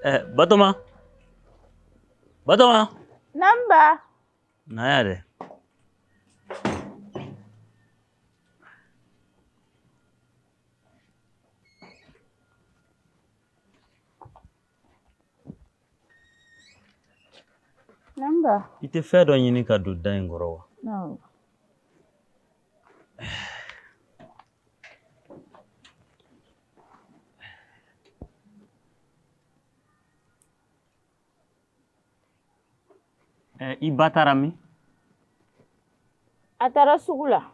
Batoma. Batoma. Namba. Na yare. Namba. Ite fɛ dɔ ɲini ka don da in kɔrɔ wa? No. I ba taara min? A taara sugu la.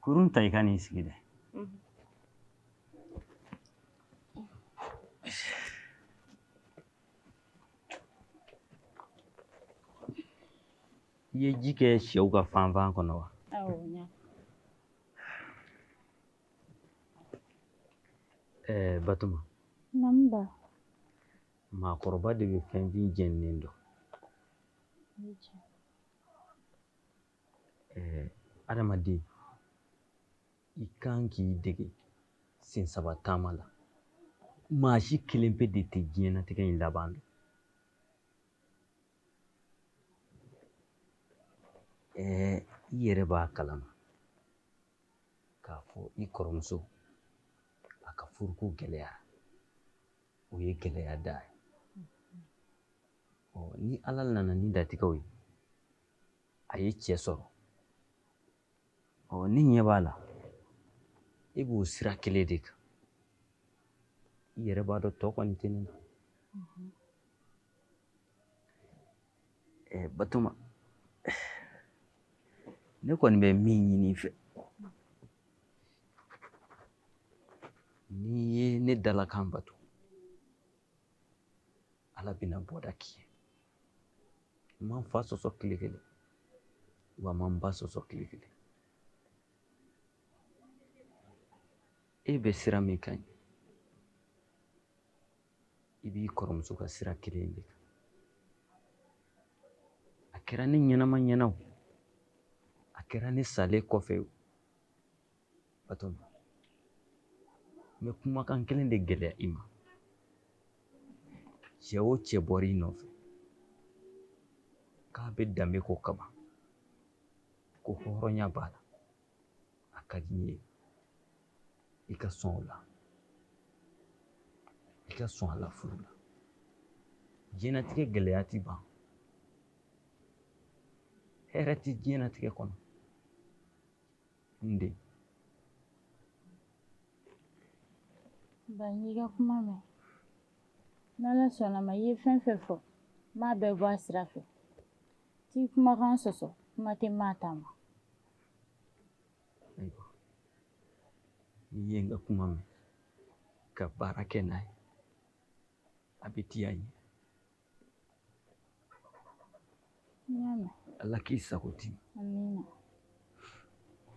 Kurun ta i ka n'i sigi dɛ. I ye ji kɛ sɛw ka fanfan kɔnɔ wa? Awɔ, ɲa. Batoma. Namba. Maakɔrɔba de bɛ fɛn fin jɛnnen dɔn. Adamaden i kan k'i dege sen saba taama la. Maa si kelen pe de tɛ diɲɛnatigɛ in laban dɔn. I yɛrɛ b'a kalama k'a fɔ i kɔrɔmuso a ka furuko gɛlɛyara. O ye gɛlɛya da ye. Ni Ala nana ni latigɛw ye, a ye cɛ sɔrɔ. Ni ɲɛ b'a la, e b'o sira kelen de kan. I yɛrɛ b'a dɔn tɔ kɔni tɛ ne na. Batoma, ne kɔni bɛ min ɲini i fɛ. N'i ye ne dalakan bato, Ala bɛna bɔda k'i ye. N ma n fa sɔsɔ tile kelen, wa n ma n ba sɔsɔ tile kelen. E bɛ sira min kan, i b'i kɔrɔmuso ka sira kelen de kan. A kɛra ne ɲɛnama ɲɛna o, a kɛra ne salen kɔfɛ o. Batoma, n bɛ kumakan kelen de gɛlɛya i ma. Cɛ o cɛ bɔra i nɔfɛ, k'a bɛ danbe ko kama, ko hɔrɔnya b'a la, a ka di n ye i ka sɔn o la. I ka sɔn a la furu la. Diɲɛnatigɛ gɛlɛya ti ban. Hɛrɛ ti diɲɛnatigɛ kɔnɔ. N den. Ba n y'i ka kuma mɛn. N'Ala sɔnna ma, i ye fɛn fɛn fɔ, n b'a bɛɛ bɔ a sira fɛ. T'i kumakan sɔsɔ, kuma tɛ maa ta ma. Ayiwa, n'i ye n ka kuma mɛn, ka baara kɛ n'a ye, a bɛ diya n ye. N y'a mɛn. Ala k'i sago d'i ma. Amina.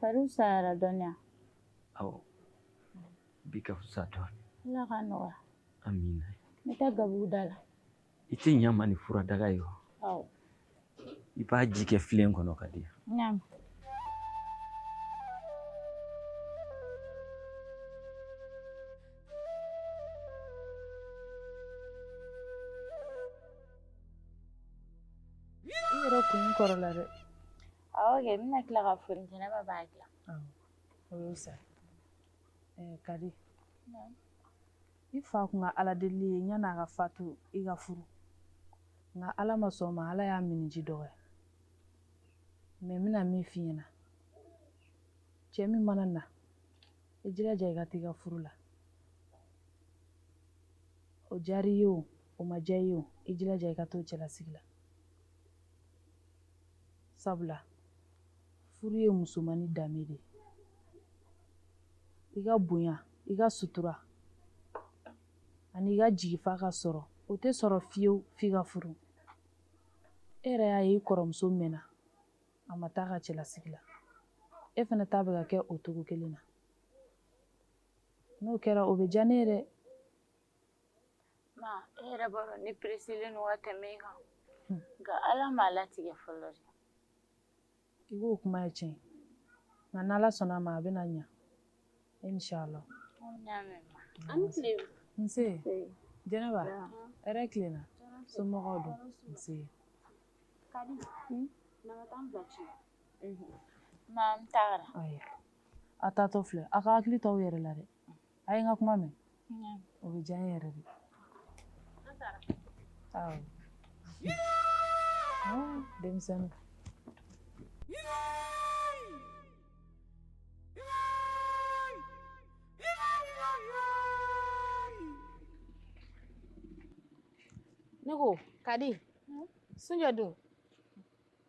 Fariw sayara dɔɔnin wa? Awɔ, bi ka fisa dɔɔnin. Ala ka nɔgɔya. Amina. N bɛ taa gabugu da la. I tɛ ɲɛ ma ni furadaga ye o. Awɔ. I b'a ji kɛ filen kɔnɔ ka di yan. N y'a mɛn. I yɛrɛ kun kɔrɔla dɛ. Awɔ kɛ, n bɛna tila ka foni Jɛnɛba b'a dilan. Awɔ, o y'o sa. Kadi. I fa kun ka Ala deli ye yan'a ka fatu i ka furu. Nka Ala ma sɔn ma, Ala y'a miniji dɔgɔya. Mais n bɛna min f'i ɲɛna. Cɛ min mana na, i jilaja i ka t'i ka furu la. O diyara i ye o, o ma diya i ye o, i jilaja i ka t'o cɛlasigi la. Sabula, furu ye musomani danbe de ye. I ka bonya, i ka sutura, ani i ka jigifa ka sɔrɔ, o tɛ sɔrɔ fiyewu f'i ka furu. E yɛrɛ y'a ye i kɔrɔmuso mɛnna, a ma taa ka cɛlasigi la. E fana ta bɛ ka kɛ o cogo kelen na. N'o kɛra, o bɛ diya ne ye dɛ. Ma, e yɛrɛ b'a dɔn ne peresilen don ka tɛmɛ i kan. Nka Ala m'a latigɛ fɔlɔ de. I k'o kuma ye tiɲɛ. Nka n'Ala sɔnna a ma, a bɛna ɲa. Inshallah. Nse. Jenaba. Era cleaner. So mo do. Nse. Kadi. Na matan blachi. Mam tara. Aya. Ata to fle. Aka akli to yere la de. Ay nga kuma me. O bi jan yere bi. Aw. Dem sen. Nego, Kadi. Sunja do.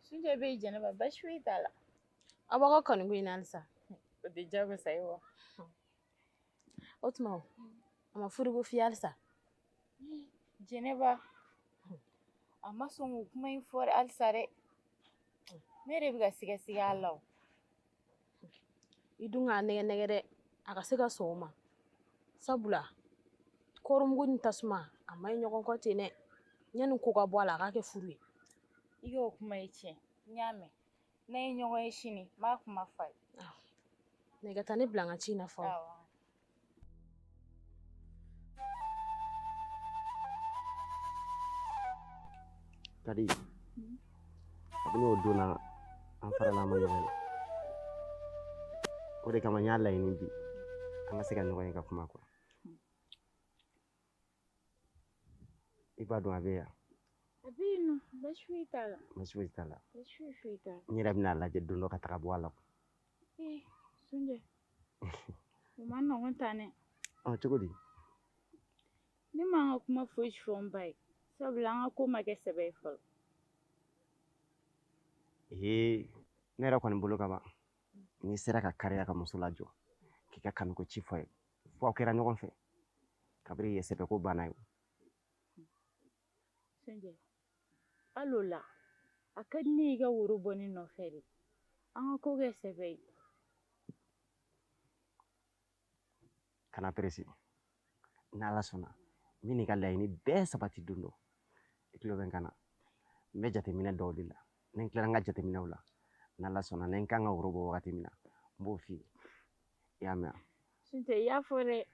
Sunja be Jenaba bashwi tala. Abaka kan go inalsa. De jago sayo. Otmo. Ama furugo fialsa. Jenaba. Ama songo kuma infor alsare. Mere biga siga Allah. Idunga negere aka siga soma. Sabula. Korum gun tasma amma nyokon ko tene. Nyanu ko ga boala ka ke furu. Iyo kuma ichi nyame. Na nyoko ishini ma kuma fai. Nega tani blanga china fa. Kadi. Abini oduna an farala ma ɲɔgɔn ye. O de kama n y'a laɲini bi an ka se ka ɲɔgɔn ye ka kuma kuwa. I b'a dɔn a bɛ yan. A bɛ yen nɔ baasi foyi t'a la. Baasi foyi t'a la. Baasi foyi t'a la. N yɛrɛ bɛna lajɛ don dɔ ka taga bɔ a la. Sunjɛ. O ma nɔgɔn tan dɛ. Cogo di? Ne m'an ka kuma foyi fɔ n ba ye. Sabula an ka ko ma kɛ sɛbɛ ye fɔlɔ. Ne yɛrɛ kɔni bolo ka ban. N'i sera ka kariya ka muso lajɔ k'i ka kanuko ci fɔ ye fo aw kɛra ɲɔgɔn fɛ kabiri ye sɛbɛ ko banna ye. Sunjɛ, hali o la a ka di ne ye i ka woro bɔ ne nɔfɛ de. An ka ko kɛ sɛbɛ ye. Kana peresi. N'Ala sɔnna n bɛ n'i ka laɲini bɛɛ sabati don dɔ. I tulo bɛ n kan na. N bɛ jateminɛ dɔw de la. Ni n tilara n ka jateminɛw la n'Ala sɔnna ni n kan ka woro bɔ wagati min na n b'o f'i ye. I y'a mɛn wa? Sunjɛ i y'a fɔ dɛ.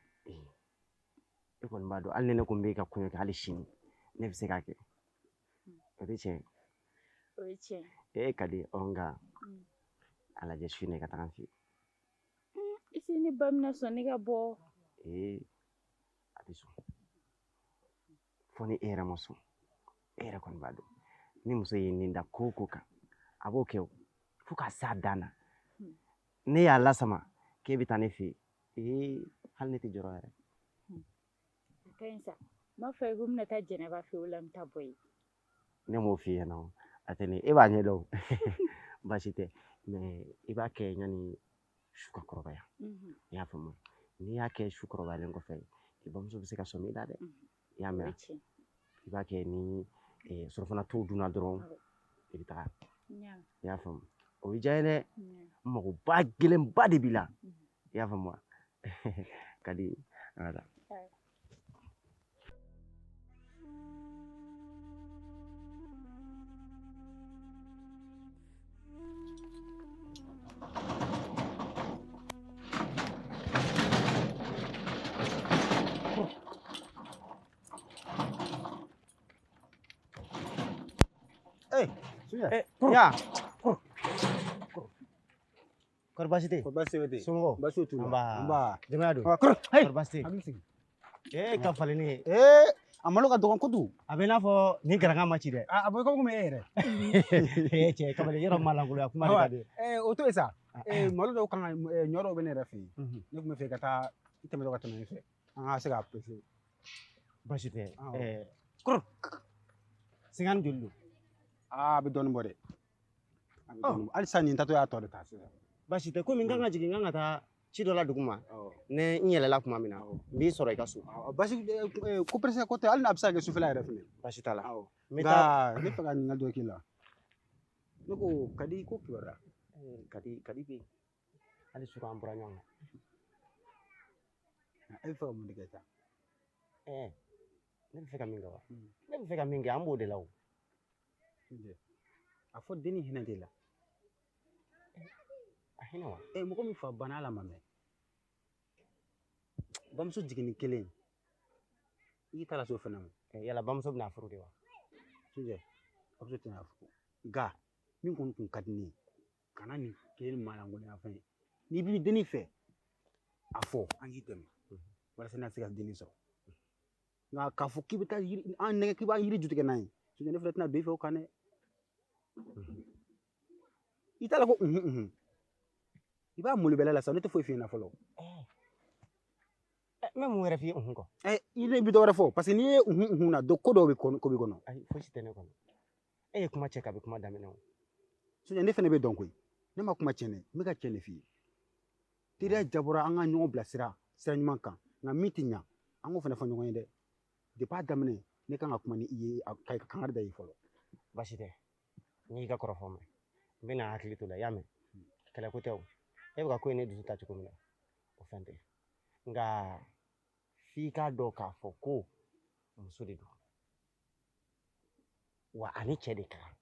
I kɔni b'a dɔn hali ni ne ko n b'e ka kɔɲɔ kɛ hali sini ne bɛ se k'a kɛ. O tɛ tiɲɛ ye. O ye tiɲɛ ye. Ka di nka a lajɛ su in na i ka taga n fɛ yen. I se ne ba bɛna sɔn ne ka bɔ. A bɛ sɔn. Fo ni e yɛrɛ ma sɔn e yɛrɛ kɔni b'a dɔn ni muso ye nin da ko o ko kan a b'o kɛ o fo ka s'a dan na. Ne y'a lasama k'e bɛ taa ne fɛ yen hali ne tɛ jɔrɔ yɛrɛ. A ka ɲi sa. N b'a fɔ ko n bɛna taa Jɛnɛba fɛ o la n bɛ taa bɔ yen. Ne m'o f'i ɲɛna o. A tɛ ne e b'a ɲɛdɔn o. Baasi tɛ mais i b'a kɛ yanni su ka kɔrɔbaya. I y'a faamu. N'i y'a kɛ su kɔrɔbayalen kɔfɛ i bamuso bɛ se ka sɔmi i la dɛ. I y'a mɛn. I b'a kɛ ni surafana t'o dunna dɔrɔn i bɛ taga. I y'a faamu. O bɛ diya n ye dɛ. Magoba gɛlɛnba de b'i la. I y'a faamu wa? Ka di an ka taa. Ya. Kor basite. Kor basite. Sungo. Basutu. Amba. Jemadu. Kor basite. Ka falini. Amalo ka dogon kudu. A bɛ n'a fɔ ni garanga ma ci dɛ. A bɔ ko me yɛrɛ. Cɛ kabali yɔrɔ ma langolo ya kuma de ka di. O to ye sa. Malo dɔw kan ka ɲɔ dɔw bɛ ne yɛrɛ fɛ yen. Ne tun bɛ fɛ ka taa i tɛmɛ ka tɛmɛ ne fɛ. An ka se ka pese. Basi tɛ. Kor. Singan joli don? A bɛ dɔɔnin bɔ dɛ. Halisa nin taatɔ y'a tɔ de ta sisan. Basi tɛ komi n kan ka jigin n kan ka taa ci dɔ la dugu ma. Ni n yɛlɛla tuma min na n b'i sɔrɔ i ka so. Basi ko perese ko tɛ hali n'a bɛ se ka kɛ sufɛla yɛrɛ fɛnɛ. Basi t'a la. Nka ne fɛ ka ɲininkali dɔ k'i la. Ne ko Kadi ko kibaruya. Kadi bɛ yen. Hali su an bɔra ɲɔgɔn na. E bɛ fɛ ka mun de kɛ sa? Ne bɛ fɛ ka min kɛ wa? Ne bɛ fɛ ka min kɛ an b'o de la o. A fɔ denni hinɛ de la. A hinɛ wa? Mɔgɔ min fa banna ala ma mɛn. bamuso jiginni kelen i t'a la so fana ma yala bamuso bɛna furu de wa Sunjɛ bamuso tɛna furu nka min kɔni tun ka di ne ye kana nin kelen malankolon fɛn ye n'i b'i denni fɛ a fɔ an k'i dɛmɛ walasa n'a se ka denni sɔrɔ nka k'a fɔ k'i bɛ taa an nɛgɛ k'i b'a yiri ju tigɛ n'a ye Sunjɛ ne fana tɛna don i fɛ o kan dɛ i t'a la ko i b'a moli bɛlɛ la sa ne tɛ foyi f'i ɲɛna fɔlɔ n bɛ mun wɛrɛ f'i ye kɔ i bɛ dɔ wɛrɛ fɔ parce que n'i ye na dɔ ko dɔw bɛ ko b'i kɔnɔ ayi fosi tɛ ne kɔnɔ e ye kuma cɛ ka bɛ kuma daminɛ o Sunjɛ ne fana bɛ dɔn koyi ne ma kuma cɛn dɛ n bɛ ka cɛn de f'i ye teriya jabɔra an ka ɲɔgɔn bila sira ɲuman kan nka min tɛ ɲa an k'o fana fɔ ɲɔgɔn ye dɛ depuis a daminɛ ne kan ka kuma ni i ye ka kangari da i ye fɔlɔ basi tɛ n'i y'i ka kɔrɔfɔ mɛn n bɛna hakili to la i y'a mɛn kɛlɛko tɛ o e bɛ ka ko in ne dusu ta cogo min na o fɛn tɛ nka f'i k'a dɔn k'a fɔ ko muso de don wa ani cɛ de ka kan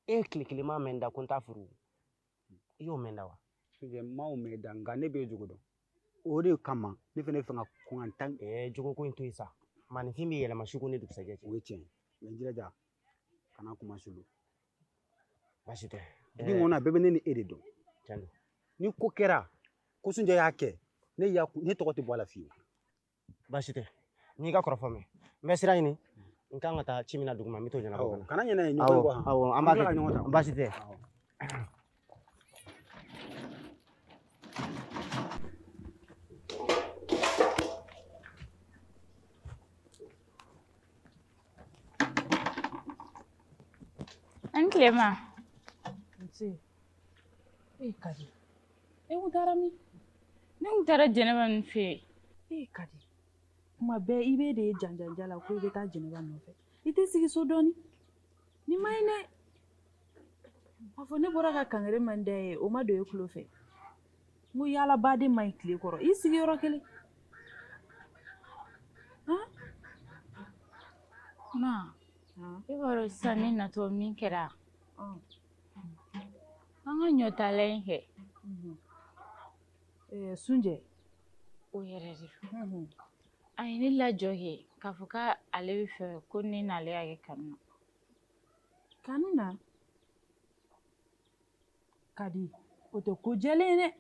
e tile kelen maa mɛn da ko n t'a furu i y'o mɛn da wa Sunjɛ n m'o mɛn da nka ne b'e jogo dɔn o de kama ne fana bɛ fɛ ka kɔn ka tan jogo ko in to yen sa maninfin bɛ yɛlɛma su ko ne dugusajɛ cɛ o ye tiɲɛ mɛ n jilaja kana kuma sulu basi tɛ bi kɔnɔ a bɛɛ bɛ ne ni e de dɔn tiɲɛ don ni ko kɛra ko Sunjɛ y'a kɛ ne tɔgɔ tɛ bɔ a la fiyewu basi tɛ n'i ka kɔrɔfɔ mɛn n bɛ sira ɲini n kan ka taa ci min na dugu ma n bɛ t'o ɲɛnabɔ kana ɲinɛ ye ɲɔgɔn kɔ awɔ an b'a kɛ ɲɔgɔn ta basi tɛ An Clema. Nse. Kadi. Kun taara min? Ne kun taara Jɛnɛba nin fɛ yen. Kadi. Kuma bɛɛ i bɛ de ye janjanja la ko i bɛ taa Jɛnɛba nɔfɛ. I tɛ sigi so dɔɔni. Nin ma ɲi dɛ. A fɔ ne bɔra ka kangari man da ye o ma don e tulo fɛ. N ko yala baden ma ɲi tile kɔrɔ. I sigi yɔrɔ kelen. Ma. I b'a dɔn sisan ne natɔ min kɛra an ka ɲɔtala in kɛ Sunjɛ o yɛrɛ de don a ye ne lajɔ kɛ k'a fɔ k'ale bɛ fɛ ko ne n'ale y'a kɛ kanu na kanu na Kadi o tɛ ko jɛlen ye dɛ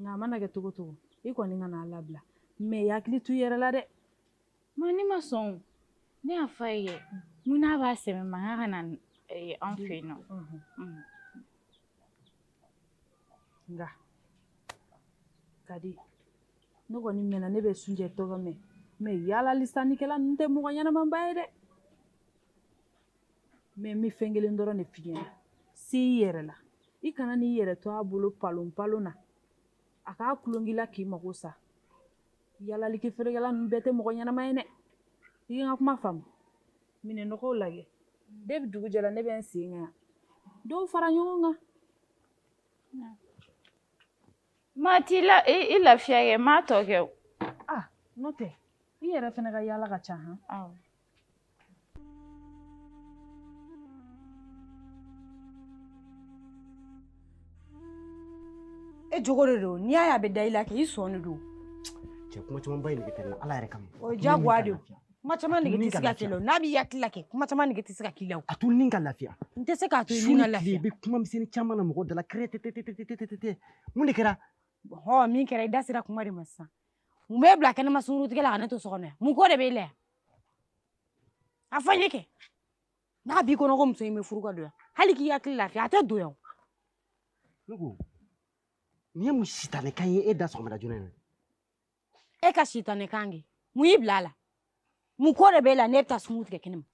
nka a mana kɛ cogo cogo i kɔni ka n'a labila mɛ hakili to i yɛrɛ la dɛ ma ne ma sɔn ne y'a fɔ a ye mun n'a b'a sɛbɛn mankan ka na an fɛ yen nɔ nka Kadi ne kɔni mɛnna ne bɛ Sunjɛ tɔgɔ mɛn mɛ yala lisanikɛla ninnu tɛ mɔgɔ ɲɛnamaba ye dɛ mɛ n bɛ fɛn kelen dɔrɔn de f'i ɲɛna se i yɛrɛ la i kana n'i yɛrɛ to a bolo palon na a k'a tulon k'i la k'i mago sa yalaliki feerekɛla ninnu bɛɛ tɛ mɔgɔ ɲɛnama ye dɛ i ka kuma faamu minɛnɔgɔw lajɛ depi dugu jɛra ne bɛ n sen kan yan dɔw fara ɲɔgɔn kan ma i lafiya kɛ ma tɔ kɛ n'o tɛ i yɛrɛ fana ka yala ka ca han e jogo de don n'i y'a ye a bɛ da i la kɛ i sɔn de don cɛ kuma caman ba in nege tɛ na ala yɛrɛ kama o ye diyagoya de ye kuma caman nege tɛ se ka k'i la n'a b'i hakili la kɛ kuma caman nege tɛ se ka k'i la a to nin ka lafiya n tɛ se k'a to nin ka lafiya i bɛ kuma misɛnnin caman na mɔgɔ dala kɛrɛ tɛ mun de kɛra min kɛra i da sera kuma de ma sisan mun b'e bila kɛnɛma sunkurutigɛ la ka ne to so kɔnɔ yan mun ko de b'e la yan a fɔ n ye kɛ n'a b'i kɔnɔ ko muso in bɛ furu ka don yan hali k'i hakili lafiya a tɛ don yan ne ko nin ye mun sitanɛkan ye e da sɔgɔmada joona in na e ka sitanɛkan kɛ mun y'i bila a la mun ko de b'e la ne bɛ taa sunkurutigɛ tigɛ kɛnɛma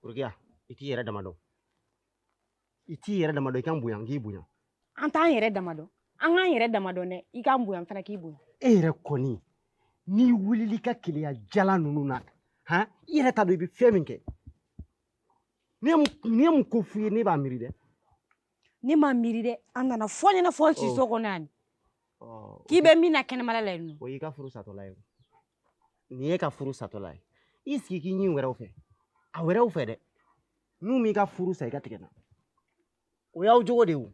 Rokiya i t'i yɛrɛ dama dɔn i t'i yɛrɛ dama dɔn i kan bonya n k'i bonya an t'an yɛrɛ dama dɔn an k'an yɛrɛ dama dɔn dɛ i k'an bonya fana k'i bonya e yɛrɛ kɔni n'i wulili ka keleya jala ninnu na i yɛrɛ t'a dɔn i bɛ fɛn min kɛ n'i ye mun ko f'i ye ne b'a miiri dɛ ne ma miiri dɛ an nana fɔ ɲɛna fɔ n si so kɔnɔ yan k'i bɛ min na kɛnɛmala la yen nɔ o y'i ka furu satɔla ye nin ye ka furu satɔla ye i sigi k'i ɲin wɛrɛw fɛ a wɛrɛw fɛ dɛ n'u m'i ka furu sa i ka tigɛ na o y'aw jogo de ye o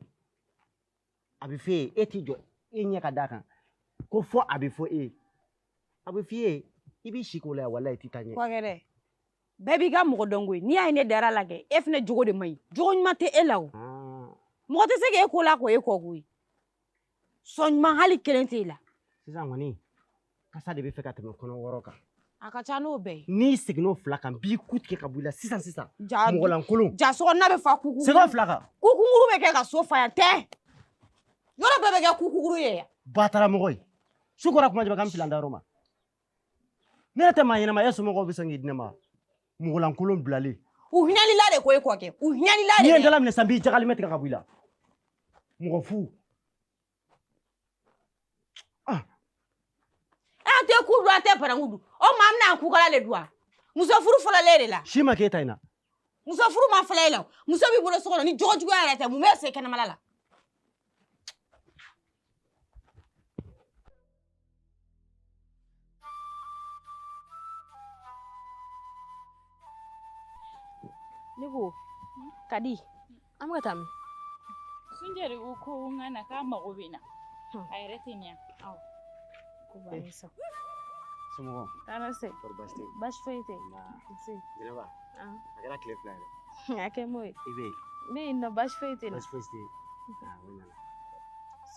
a bɛ f'e ye e t'i jɔ e ɲɛ ka d'a kan ko fo a bɛ fɔ e a bɛ f'i ye i b'i si k'o la wala i tɛ taa ɲɛ Kwagɛrɛ bɛɛ b'i ka mɔgɔ dɔn koyi n'i y'a ye ne dara la kɛ e fɛnɛ jogo de man ɲi jogo ɲuman tɛ e la o mɔgɔ tɛ se k'e ko la k'o e kɔ koyi sɔn ɲuman hali kelen t'e la sisan kɔni kasa de bɛ fɛ ka tɛmɛ kɔnɔ wɔɔrɔ kan a ka ca n'o bɛɛ ye n'i seginn'o fila kan b'i ku tigɛ ka bɔ i la sisan Ja- mɔgɔlankolon ja sokɔnɔna bɛ fa kuku segin o fila kan kukunguru bɛ kɛ ka so fa yan tɛ yɔrɔ bɛɛ bɛ kɛ kukunguru ye yan bataramɔgɔ ye su kɔrɔ kuma jama kan filan dayɔrɔ ma ne yɛrɛ tɛ maa ɲɛnama e somɔgɔw bɛ sɔn k'i di ne ma mɔgɔlankolon bilalen u hinɛlila de ko e kɔ kɛ u hinɛlila n'i de ye n dala minɛ sisan n b'i jagali mɛ tigɛ ka bɔ i la mɔgɔ fu an tɛ ku dun an tɛ bananku dun o maa min n'a kukala de dun wa muso furu fɔlɔlen de la si ma k'e ta in na muso furu ma fɔlɔ e la muso b'i bolo so kɔnɔ ni jogo juguya yɛrɛ tɛ mun bɛ se kɛnɛmala la ne ko Kadi an bɛ ka taa min Sunjari u ko ngana k'a mago bɛ na a yɛrɛ tɛ ɲɛ ko bani sa somɔgɔw taara se kɔri baasi tɛ yen baasi foyi tɛ nse Jɛnɛba ah a kɛra tile fila ye dɛ a kɛ m'o ye i bɛ yen ne ye nɔ baasi foyi tɛ na baasi foyi tɛ yen o nana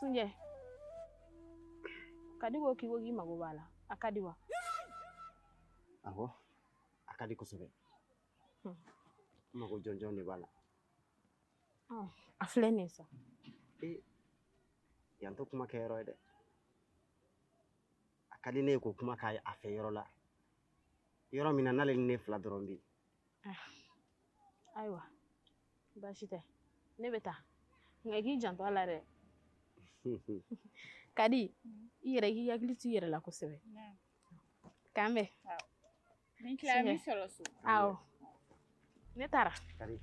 Sunjɛ Kadi ko k'i ko k'i mago b'a la a ka di wa awɔ a ka di kosɛbɛ n mago jɔnjɔn de b'a la a filɛ nin ye sa yan tɛ kuma kɛ yɔrɔ ye dɛ a ka di ne ye k'o kuma k'a a fɛ yɔrɔ la yɔrɔ min na n'ale ni ne fila dɔrɔn bɛ yen ayiwa baasi tɛ ne bɛ taa nka i k'i janto a la dɛ Kadi i yɛrɛ i k'i hakili to i yɛrɛ la kosɛbɛ k'an bɛn ni tila mi sɔrɔ so awɔ ne taara Kadi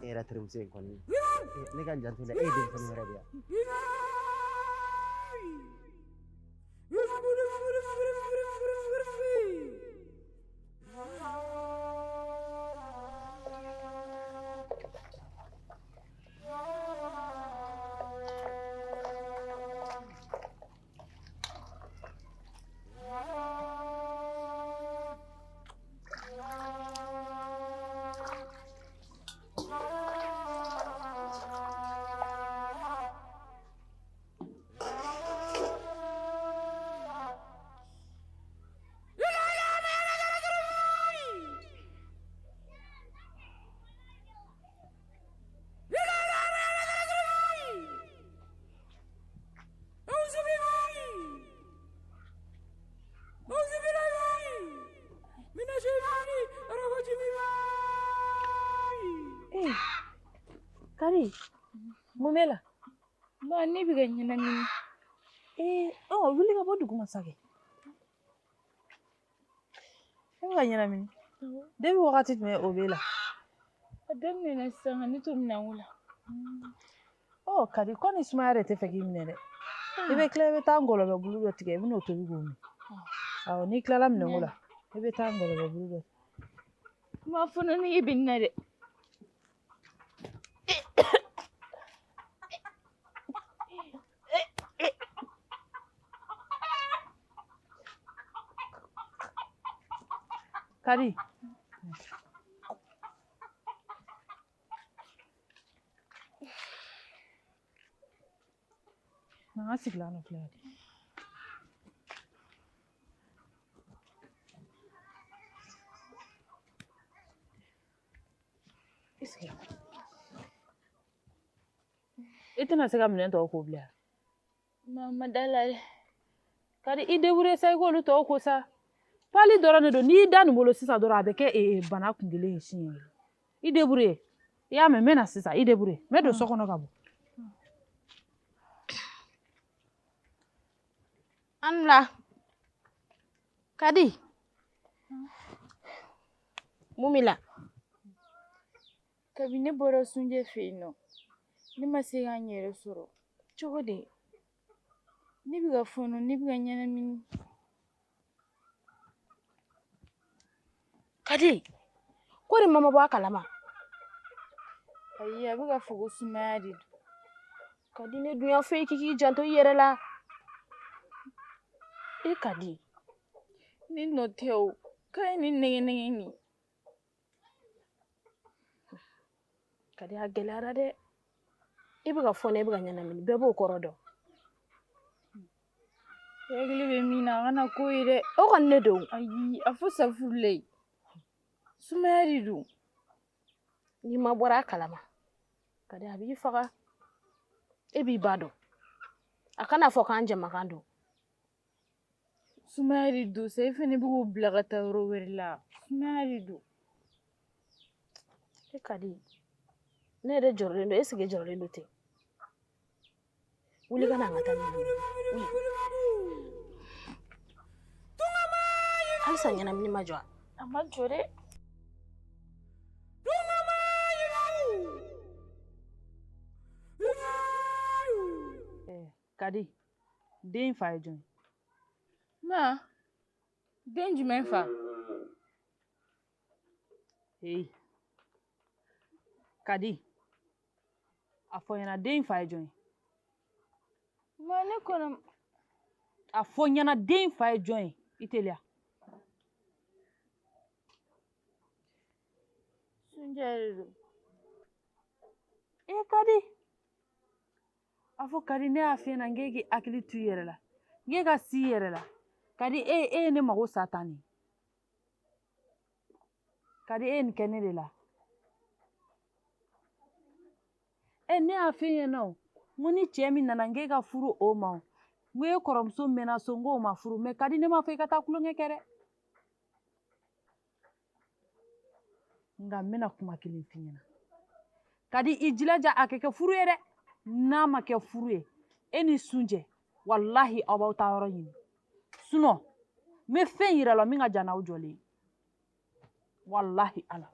e yɛrɛ terimuso in kɔni ne ka n janto la e ye denmisɛnnin wɛrɛ de ye Kadi mun b'e la ne bɛ ka ɲɛnamini wuli ka bɔ duguma sake e bɛ ka ɲɛnamini debi wagati jumɛn o b'e la a daminɛna sisan ne to minɛnko la Kadi ko ni sumaya de tɛ fɛ k'i minɛ dɛ i bɛ tila i bɛ taa ngɔlɔbɛ bulu dɔ tigɛ i bɛn'o tobi k'o min awɔ n'i tilala minɛnko la i bɛ taa ngɔlɔbɛ bulu dɔ ma fɔnɔ ne bɛ na dɛ Kadi na nga sigila no filɛ i tɛna se ka minɛn tɔw ko bilen ma da la dɛ Kadi i débrouiller sa i k'olu tɔw ko sa pali dɔrɔn de don n'i da nin bolo sisan dɔrɔn a bɛ kɛ bana kun kelen ye siɲɛ kelen i débrouiller i y'a mɛn n bɛ na sisan i débrouiller n bɛ don so kɔnɔ ka bɔ an la Kadi mun b'i la kabi ne bɔra Sunjɛ fɛ yen nɔ ne ma se ka n yɛrɛ sɔrɔ cogo di ne bɛ ka fɔnɔ ne bɛ ka ɲɛnamini Kadi ko de mama bɔ a kalama ayi a bɛ ka fɔ ko sumaya de don Kadi ne dun y'a fɔ i k'i janto i yɛrɛ la E ka di. Ni no teo. Kai ni nege ni. Ka di a gɛlɛyara dɛ. I bɛ ka fɔ ne bɛ ka ɲɛnamini bɛɛ b'o kɔrɔ dɔn. Egli be mina kana ko ye dɛ. O kɔni ne don. Ayi, a fɔ safurule. Sumaya de don. N'i ma bɔra a kalama. Ka di a b'i faga. E b'i ba dɔn. A kana fɔ k'an jɛmakan don. Sumaya de don. Sa i fɛnɛ bɛ k'o bila ka taa yɔrɔ wɛrɛ la. Sumaya de don. E ka di. Ne yɛrɛ jɔrɔlen don. E sigi jɔrɔlen don ten. Wuli ka na an ka taa ɲɛnamini. Wuli. Halisa ɲɛnamini ma jɔ. A ma jɔ dɛ. Kadi, den fa ye jɔn? Ma, den jumɛn fa? Hey. Kadi, a fɔ ɲɛna den fa ye jɔn? Ma ne kɔnɔ. A fɔ ɲɛna den fa ye jɔn? I teliya. Sunjata de don. Kadi. A fɔ Kadi ne y'a f'i ɲɛna n k'i hakili to i yɛrɛ la. N ka si i yɛrɛ la. Kadi e ye ne mago sa tan ne. Kadi e ye nin kɛ ne de la. Ne y'a f'i ɲɛna o. N ko ni cɛ min nana n k'e ka furu o ma o. N ko e kɔrɔmuso mɛnna so n k'o ma furu. Mais Kadi ne m'a fɔ i ka taa kulonkɛ kɛ dɛ. Nka n bɛna kuma kelen f'i ɲɛna. Kadi i jilaja a ka kɛ furu ye dɛ. N'a ma kɛ furu ye, e ni Sunjɛ, wallahi aw b'aw taa yɔrɔ ɲini. Sinon, n bɛ fɛn yira la min ka jan n'aw jɔlen ye. Wallahi ala.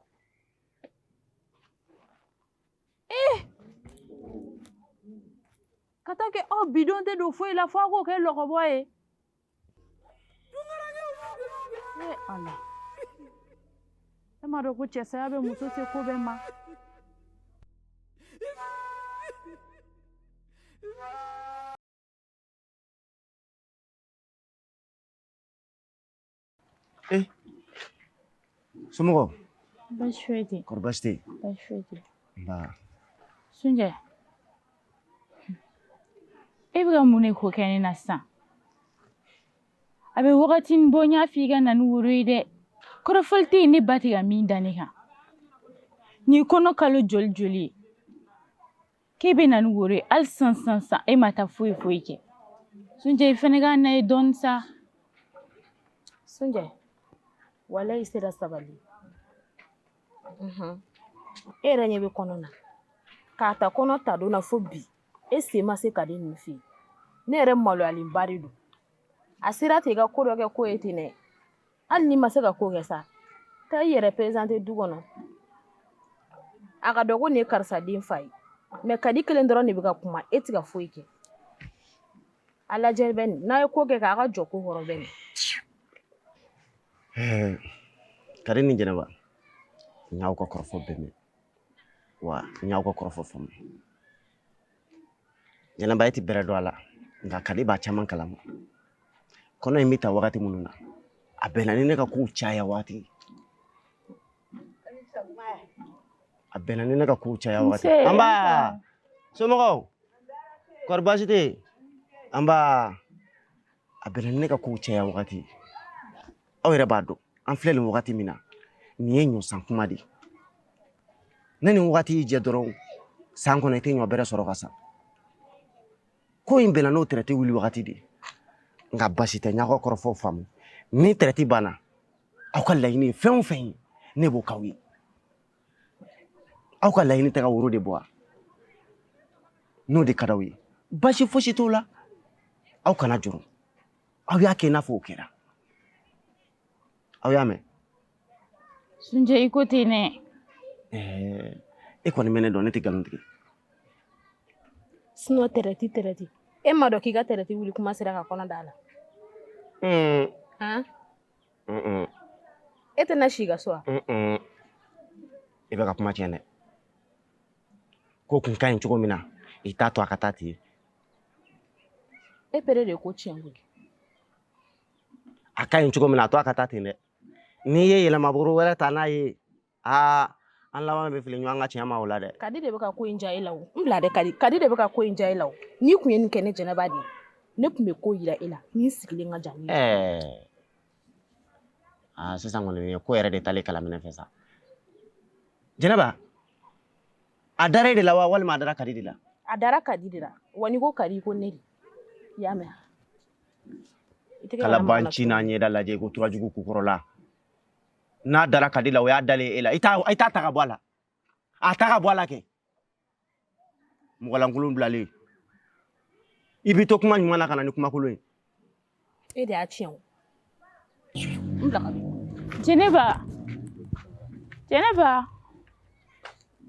Ka taa kɛ aw bidon tɛ don foyi la fo aw k'o kɛ lɔgɔbɔ ye. Ala. E m'a dɔn ko cɛsaya bɛ muso se ko bɛɛ ma. Somɔgɔw? Baasi foyi tɛ. Kɔri baasi tɛ yen? Baasi foyi tɛ. Nba. Sunjata. E bɛ ka mun de ko kɛ ne na sisan? A bɛ wagatinin bɔ n y'a f'i ka na ni woro ye dɛ. Kɔrɔfɔli tɛ yen ne ba tɛ ka min da ne kan. Nin kɔnɔ kalo joli joli ye. K'e bɛ na ni woro ye hali sisan e ma taa foyi kɛ. Sunjata i fɛnɛ ka na ye dɔɔni sa. Sunjɛ, walahi i sera sabali. E yɛrɛ ɲɛ bɛ kɔnɔ na. K'a ta kɔnɔ ta don na fo bi. E sen ma se ka di nin fɛ yen. Ne yɛrɛ maloyalenba de don. A sera ten i ka ko dɔ kɛ ko ye ten dɛ. Hali n'i ma se ka ko kɛ sa. Taa i yɛrɛ présenter du kɔnɔ. A ka dɔn ko nin ye karisa den fa ye. Mais Kadi kelen dɔrɔn de bɛ ka kuma. E tɛ ka foyi kɛ. A lajɛ bɛ nin. N'a ye ko kɛ k'a ka jɔ ko kɔrɔ bɛ nin. Kadi ni Jɛnɛba, n y'aw ka kɔrɔfɔ bɛɛ mɛn. Wa n y'aw ka kɔrɔfɔ faamu. Jɛnɛba e tɛ bɛrɛ dɔn a la. Nka Kadi b'a caman kalama. Kɔnɔ in bɛ ta wagati minnu na, a bɛnna ni ne ka kow caya waati. A bɛnna ni ne ka kow caya waati. Anba! Somɔgɔw? Kɔri baasi tɛ yen? Anba! A bɛnna ni ne ka kow caya waati. Aw yɛrɛ b'a dɔn, an filɛ nin wagati min na, nin ye ɲɔsan kuma de ye. Ne nin wagati y'i jɛ dɔrɔn, san kɔnɔ i tɛ ɲɔ bɛrɛ sɔrɔ ka sa. Ko in bɛnna n'o traité wuli wagati de ye. Nka basi tɛ n y'aw ka kɔrɔfɔw faamu. Ni traité banna, aw ka laɲini ye fɛn o fɛn ye, ne b'o k'aw ye. Aw ka laɲini tɛ ka woro de bɔ wa? N'o de ka d'aw ye. Basi fosi t'o la. Aw kana jɔrɔ. Aw y'a kɛ i n'a fɔ o kɛra. Aw y'a mɛn? Sunjata i ko ten dɛ. E kɔni bɛ ne dɔn ne tɛ nkalon tigɛ. Sinon tɛrɛti. E ma dɔn k'i ka tɛrɛti wuli kuma sera ka kɔnɔ da la. E tɛna si ka so wa? I bɛ ka kuma tiɲɛ dɛ. Ko kun ka ɲi cogo min na, i t'a to a ka taa ten. E pere de ko tiɲɛ wuli. a ka ɲi cogo min na a to a ka taa ten dɛ n'i ye yɛlɛmabolo wɛrɛ ta n'a ye an laban bɛ fili ɲɔgɔn ka tiɲɛ ma o la dɛ Kadi de bɛ ka ko in ja e la o n bila dɛ Kadi de bɛ ka ko in ja e la o n'i kun ye nin kɛ ne Jɛnɛba de ye ne kun bɛ ko yira e la ni sigilen ka jan sisan kɔni ye ko yɛrɛ de talen kala minɛ fɛ sa Jɛnɛba a dara e de la wa walima a dara Kadi de la a dara Kadi de la wa ni ko Kadi ko ne de i y'a mɛn kala banci n'a ɲɛda lajɛ ko turajugu kukɔrɔla n'a dara Kadi la o y'a dalen e la i t'a ta ka bɔ a la a ta ka bɔ a la kɛ mɔgɔlankolon bilalen i bɛ to kuma ɲuman na ka na ni kumakolon ye e de y'a tiɲɛ o n bila ka Jɛnɛba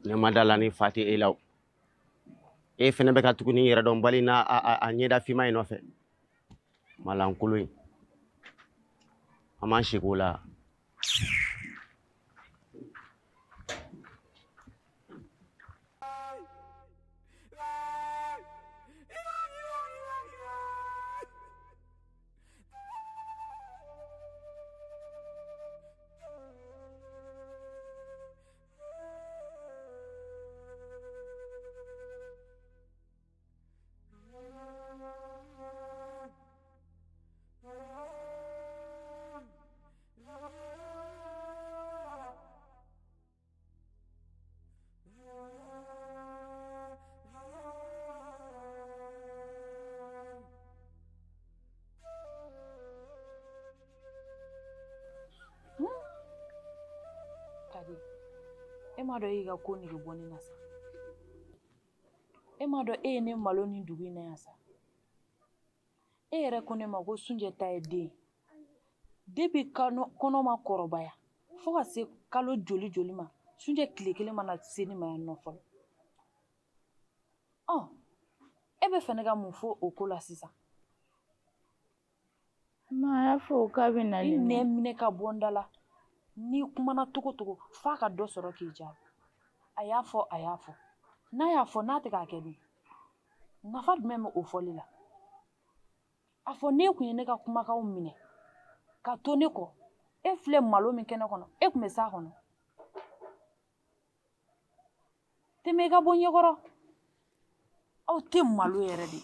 ne ma da la ni fa tɛ e la e fɛnɛ bɛ ka tugu ni yɛrɛ dɔn bali n'a a ɲɛda finma in nɔfɛ malankolon in an m'an segi o la Kadi, e m'a dɔn e y'i ka ko nege bɔ ne na sa. E m'a dɔn e ye ne malo ni dugu in na yan sa. E yɛrɛ ko ne ma ko Sunjata ye den. Depuis kɔnɔ ma kɔrɔbaya fo ka se kalo joli ma Sunjata tile kelen mana se ne ma yan nɔ fɔlɔ. E bɛ fɛ ne ka mun fɔ o ko la sisan? Ma y'a fɔ k'a bɛ na I nɛ minɛ ka bɔ n da la. Ni kumana togo togo f'a ka dɔ sɔrɔ k'i jaabi. A y'a fɔ. N'a y'a fɔ n'a tɛ k'a kɛ dun? Nafa jumɛn bɛ o fɔli la? A fɔ n'e kun ye ne ka kumakanw minɛ ka to ne kɔ e filɛ malo min kɛnɛ kɔnɔ e kun bɛ s'a kɔnɔ. Tɛmɛ i ka bɔ ɲɛkɔrɔ. Aw tɛ malo yɛrɛ de.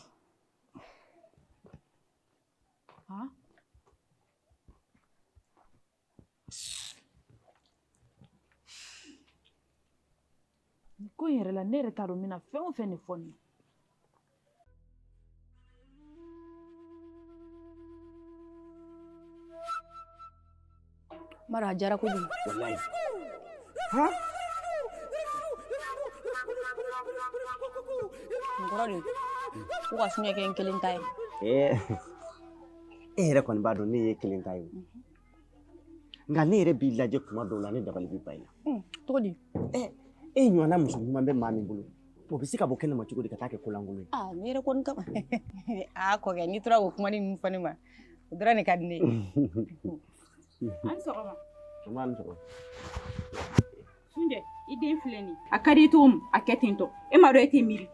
Nin ko in yɛrɛ la ne yɛrɛ t'a dɔn n bɛna fɛn o fɛn de fɔ nin ye. Mara a diyara kojugu. wallahi Nin kɔrɔ de ko ka Sunjata kɛ n kelen ta ye. e yɛrɛ kɔni b'a dɔn ne ye kelen ta ye nka ne yɛrɛ b'i lajɛ kuma dɔw la ne dabali bɛ ban i la Cogo di? e ɲɔgɔnna muso ɲuman bɛ maa min bolo o bɛ se ka bɔ kɛnɛ ma cogo di ka taa kɛ kolankolon ye Ne yɛrɛ kɔni kama. Kɔkɛ n'i tora k'o kuma ni ninnu fɔ ne ma o dɔrɔn de ka di ne ye. An sɔgɔma. An ni sɔgɔma. Sunjata i den filɛ nin ye a ka di i cogo min a kɛ ten tɔ e m'a dɔn e tɛ miiri